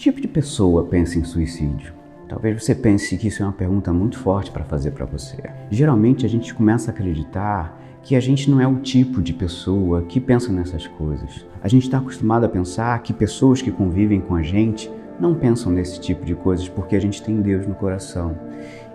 tipo de pessoa pensa em suicídio? Talvez você pense que isso é uma pergunta muito forte para fazer para você. Geralmente a gente começa a acreditar que a gente não é o tipo de pessoa que pensa nessas coisas. A gente está acostumado a pensar que pessoas que convivem com a gente não pensam nesse tipo de coisas porque a gente tem Deus no coração.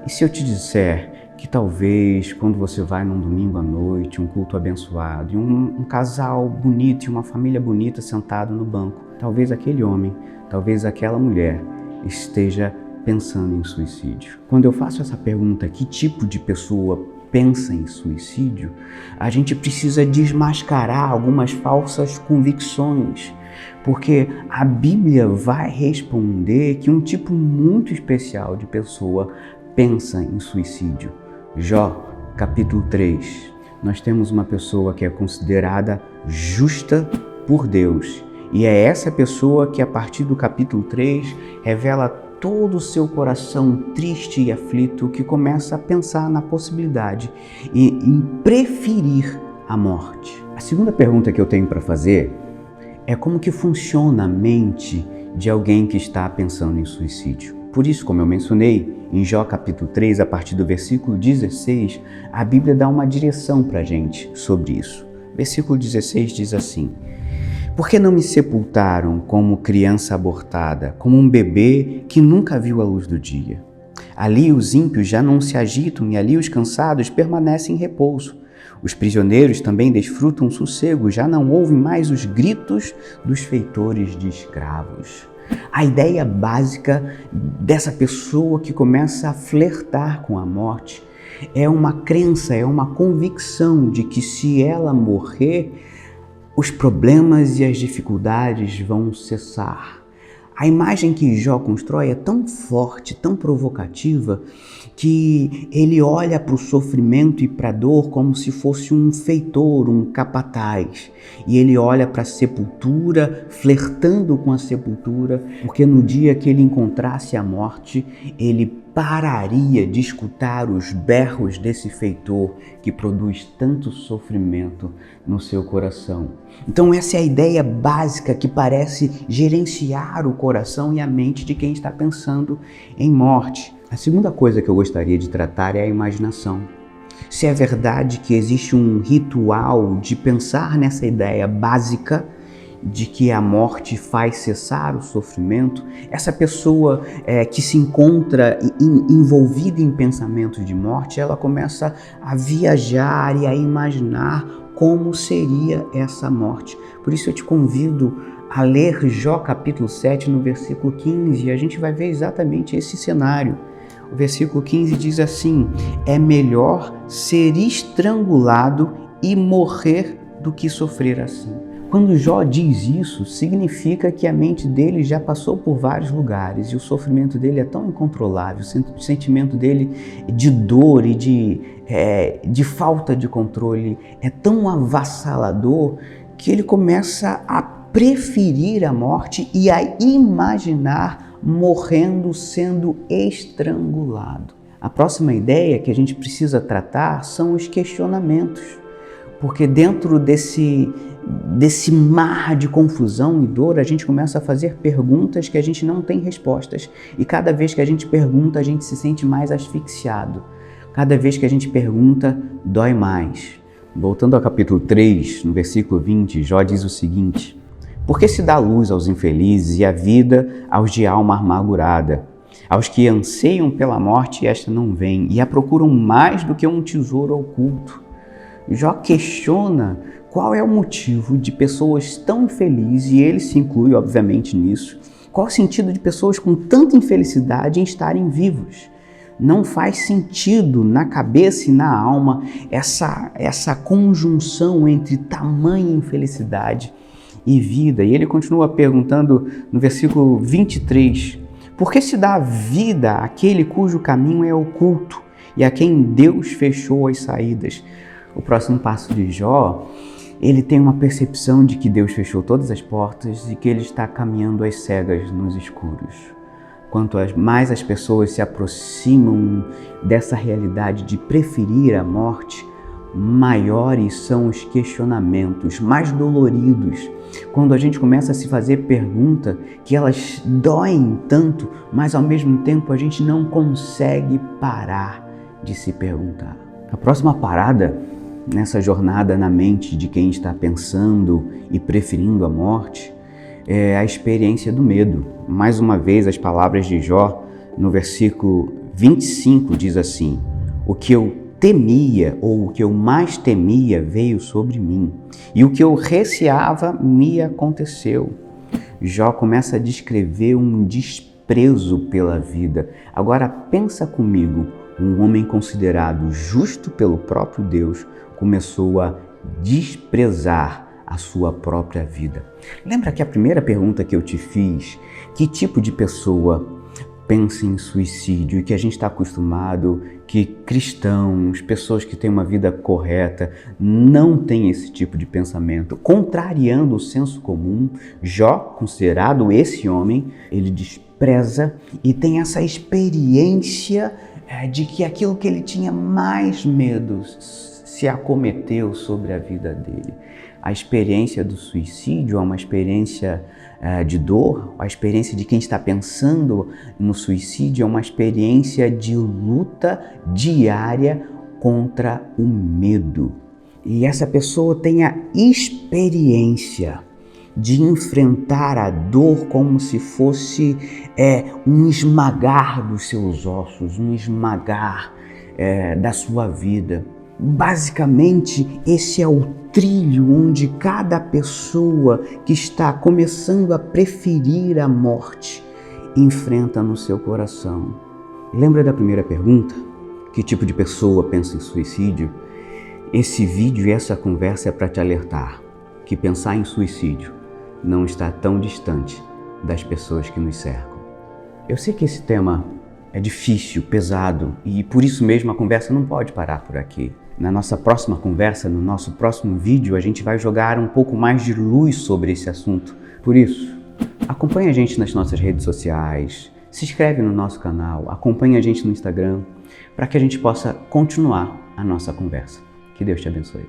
E se eu te disser que talvez quando você vai num domingo à noite, um culto abençoado, e um casal bonito e uma família bonita sentado no banco, talvez aquele homem, talvez aquela mulher esteja pensando em suicídio. Quando eu faço essa pergunta, que tipo de pessoa pensa em suicídio, a gente precisa desmascarar algumas falsas convicções, porque a Bíblia vai responder que um tipo muito especial de pessoa pensa em suicídio. Jó, capítulo 3. Nós temos uma pessoa que é considerada justa por Deus. E é essa pessoa que, a partir do capítulo 3, revela todo o seu coração triste e aflito, que começa a pensar na possibilidade e em preferir a morte. A segunda pergunta que eu tenho para fazer é como que funciona a mente de alguém que está pensando em suicídio. Por isso, como eu mencionei, em Jó capítulo 3, a partir do versículo 16, a Bíblia dá uma direção para a gente sobre isso. Versículo 16 diz assim: por que não me sepultaram como criança abortada, como um bebê que nunca viu a luz do dia? Ali os ímpios já não se agitam e ali os cansados permanecem em repouso. Os prisioneiros também desfrutam sossego, já não ouvem mais os gritos dos feitores de escravos. A ideia básica dessa pessoa que começa a flertar com a morte é uma crença, é uma convicção de que se ela morrer, os problemas e as dificuldades vão cessar. A imagem que Jó constrói é tão forte, tão provocativa, que ele olha para o sofrimento e para a dor como se fosse um feitor, um capataz. E ele olha para a sepultura, flertando com a sepultura, porque no dia que ele encontrasse a morte, ele pararia de escutar os berros desse feitor que produz tanto sofrimento no seu coração. Então essa é a ideia básica que parece gerenciar o coração e a mente de quem está pensando em morte. A segunda coisa que eu gostaria de tratar é a imaginação. Se é verdade que existe um ritual de pensar nessa ideia básica de que a morte faz cessar o sofrimento, essa pessoa que se encontra envolvida em pensamentos de morte, ela começa a viajar e a imaginar como seria essa morte. Por isso eu te convido a ler Jó capítulo 7 no versículo 15, e a gente vai ver exatamente esse cenário. O versículo 15 diz assim: é melhor ser estrangulado e morrer do que sofrer assim. Quando Jó diz isso, significa que a mente dele já passou por vários lugares e o sofrimento dele é tão incontrolável, o sentimento dele de dor e de falta de controle é tão avassalador que ele começa a preferir a morte e a imaginar morrendo, sendo estrangulado. A próxima ideia que a gente precisa tratar são os questionamentos, porque dentro desse mar de confusão e dor, a gente começa a fazer perguntas que a gente não tem respostas. E cada vez que a gente pergunta, a gente se sente mais asfixiado. Cada vez que a gente pergunta, dói mais. Voltando ao capítulo 3, no versículo 20, Jó diz o seguinte: por que se dá luz aos infelizes e a vida aos de alma amargurada? Aos que anseiam pela morte, esta não vem, e a procuram mais do que um tesouro oculto. Jó questiona qual é o motivo de pessoas tão infelizes, e ele se inclui, obviamente, nisso. Qual o sentido de pessoas com tanta infelicidade em estarem vivos? Não faz sentido na cabeça e na alma essa conjunção entre tamanha infelicidade e vida. E ele continua perguntando no versículo 23, por que se dá vida àquele cujo caminho é oculto e a quem Deus fechou as saídas? O próximo passo de Jó, ele tem uma percepção de que Deus fechou todas as portas e que ele está caminhando às cegas nos escuros. Quanto mais as pessoas se aproximam dessa realidade de preferir a morte, maiores são os questionamentos, mais doloridos. Quando a gente começa a se fazer perguntas que elas doem tanto, mas ao mesmo tempo a gente não consegue parar de se perguntar. A próxima parada nessa jornada na mente de quem está pensando e preferindo a morte é a experiência do medo. Mais uma vez, as palavras de Jó, no versículo 25, diz assim: o que eu temia, ou o que eu mais temia, veio sobre mim, e o que eu receava me aconteceu. Jó começa a descrever um desprezo pela vida. Agora pensa comigo, um homem considerado justo pelo próprio Deus começou a desprezar a sua própria vida. Lembra que a primeira pergunta que eu te fiz, que tipo de pessoa pensa em suicídio, e que a gente está acostumado que cristãos, pessoas que têm uma vida correta, não têm esse tipo de pensamento. Contrariando o senso comum, Jó, considerado esse homem, ele despreza e tem essa experiência de que aquilo que ele tinha mais medo se acometeu sobre a vida dele. A experiência do suicídio é uma experiência de dor, a experiência de quem está pensando no suicídio é uma experiência de luta diária contra o medo. E essa pessoa tem a experiência de enfrentar a dor como se fosse um esmagar dos seus ossos, um esmagar da sua vida. Basicamente, esse é o trilho onde cada pessoa que está começando a preferir a morte enfrenta no seu coração. Lembra da primeira pergunta? Que tipo de pessoa pensa em suicídio? Esse vídeo e essa conversa é para te alertar que pensar em suicídio não está tão distante das pessoas que nos cercam. Eu sei que esse tema é difícil, pesado, e por isso mesmo a conversa não pode parar por aqui. Na nossa próxima conversa, no nosso próximo vídeo, a gente vai jogar um pouco mais de luz sobre esse assunto. Por isso, acompanhe a gente nas nossas redes sociais, se inscreve no nosso canal, acompanhe a gente no Instagram, para que a gente possa continuar a nossa conversa. Que Deus te abençoe.